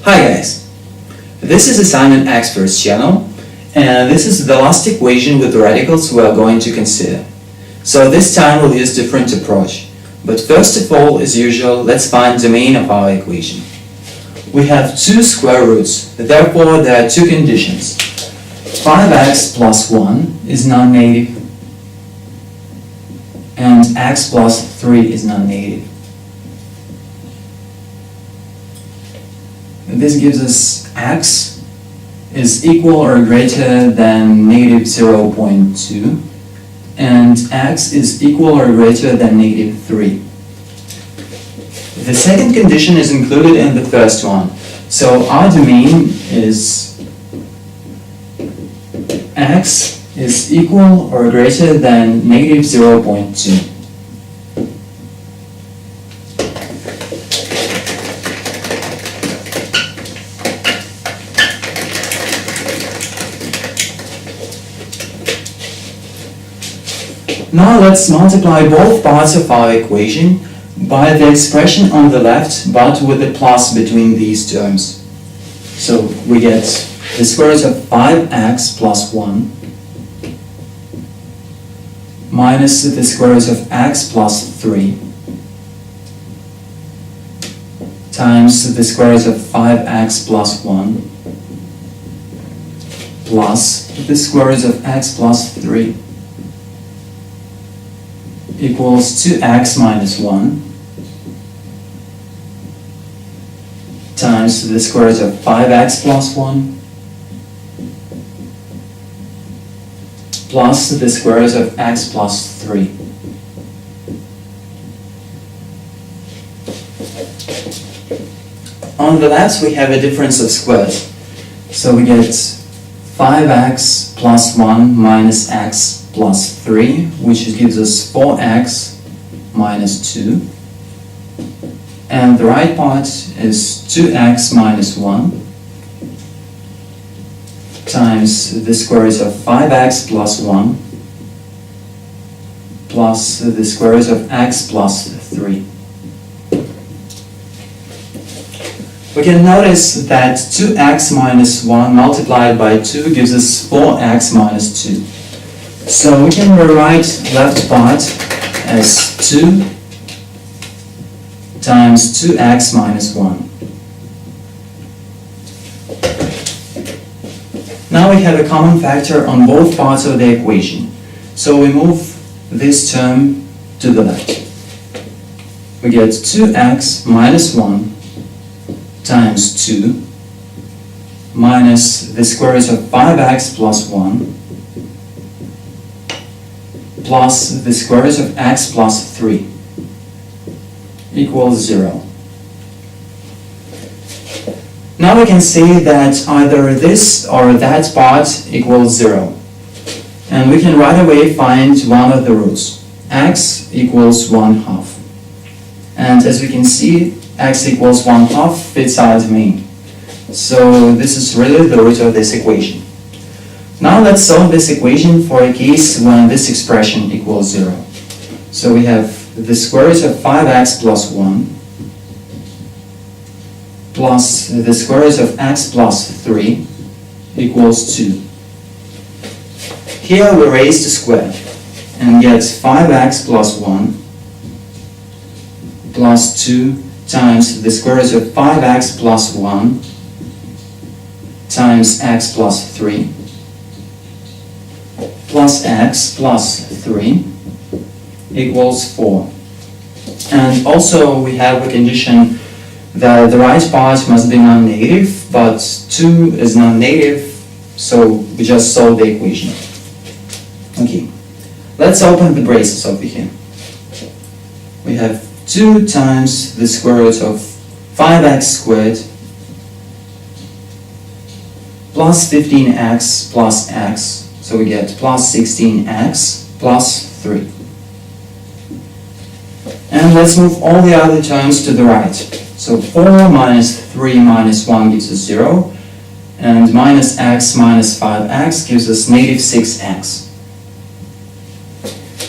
Hi guys, this is Assignment Experts channel, and this is the last equation with the radicals we are going to consider. So this time we'll use different approach. But first of all, as usual, let's find the domain of our equation. We have two square roots, therefore there are two conditions. 5x plus 1 is non-negative, and x plus 3 is non-negative. This gives us x is equal or greater than negative 0.2 and x is equal or greater than negative 3. The second condition is included in the first one. So our domain is x is equal or greater than negative 0.2. Now let's multiply both parts of our equation by the expression on the left, but with a plus between these terms. So we get the square root of 5x plus 1 minus the square root of x plus 3 times the square root of 5x plus 1 plus the square root of x plus 3 equals 2x minus 1 times the square root of 5x plus 1 plus the square root of x plus 3. On the left we have a difference of squares. So we get 5x plus 1 minus x plus 3, which gives us 4x minus 2. And the right part is 2x minus 1 times the square root of 5x plus 1 plus the square root of x plus 3. We can notice that 2x minus 1 multiplied by 2 gives us 4x minus 2. So we can rewrite left part as 2 times 2x minus 1. Now we have a common factor on both parts of the equation. So we move this term to the left. We get 2x minus 1 times 2 minus the square root of 5x plus 1 plus the square root of x plus 3 equals 0. Now we can say that either this or that part equals 0. And we can right away find one of the roots. X equals 1/2. And as we can see, x equals 1/2 fits our domain. So this is really the root of this equation. Now let's solve this equation for a case when this expression equals 0. So we have the square root of 5x plus 1 plus the square root of x plus 3 equals 2. Here we raise the square and get 5x plus 1 plus 2 times the square root of 5x plus 1 times x plus 3 plus x plus 3 equals 4. And also we have a condition that the right part must be non-negative, but 2 is non-negative, so we just solve the equation. Okay, let's open the braces over here. We have 2 times the square root of 5x squared plus 15x plus x. So we get plus 16x plus 3. And let's move all the other terms to the right. So 4 minus 3 minus 1 gives us 0. And minus x minus 5x gives us negative 6x.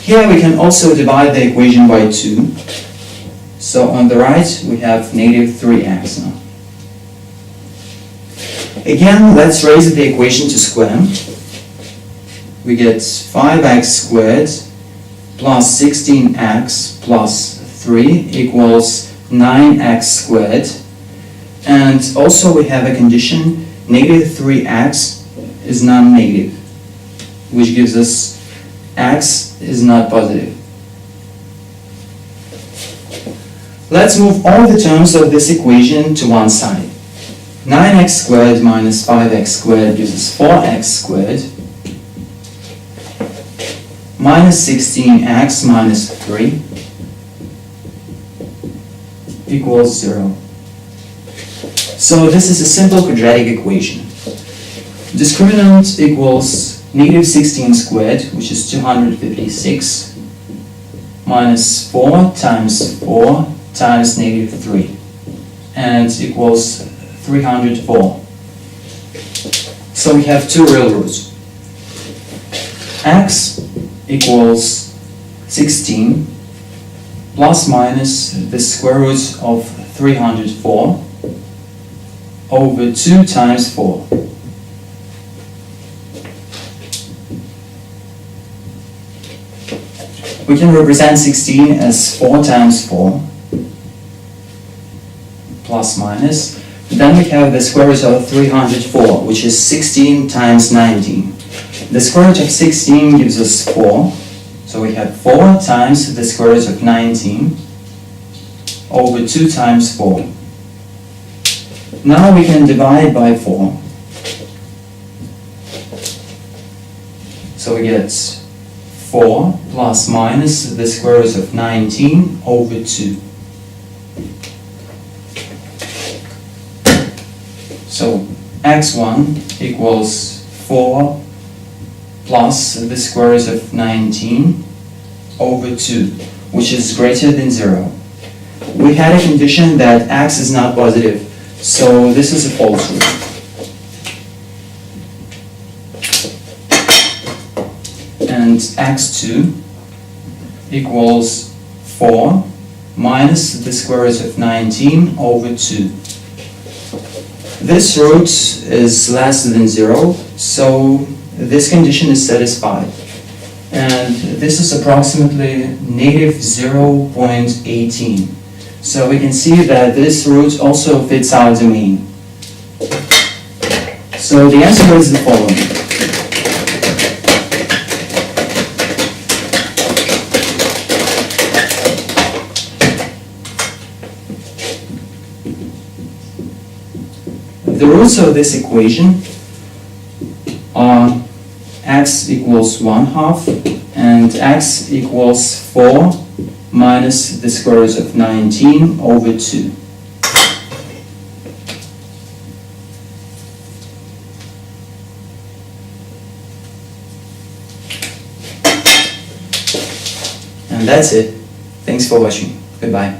Here we can also divide the equation by 2. So on the right we have negative 3x now. Again, let's raise the equation to square. We get 5x squared plus 16x plus 3 equals 9x squared. And also we have a condition, negative 3x is non-negative, which gives us x is not positive. Let's move all the terms of this equation to one side. 9x squared minus 5x squared gives us 4x squared minus 16x minus 3 equals 0. So this is a simple quadratic equation. Discriminant equals negative 16 squared, which is 256, minus 4 times 4 times negative 3, and equals 304. So we have two real roots. X equals 16 plus minus the square root of 304 over 2 times 4. We can represent 16 as 4 times 4 plus minus. Then we have the square root of 304, which is 16 times 19. The square root of 16 gives us 4. So we have 4 times the square root of 19 over 2 times 4. Now we can divide by 4. So we get 4 plus minus the square root of 19 over 2. So x1 equals 4 plus the square root of 19 over 2, which is greater than 0. We had a condition that x is not positive, so this is a false root. And x2 equals 4 minus the square root of 19 over 2. This root is less than 0, so this condition is satisfied. And this is approximately negative 0.18. So we can see that this root also fits our domain. So the answer is the following. The roots of this equation are x equals 1/2 and x equals 4 minus the square root of 19 over 2. And that's it. Thanks for watching. Goodbye.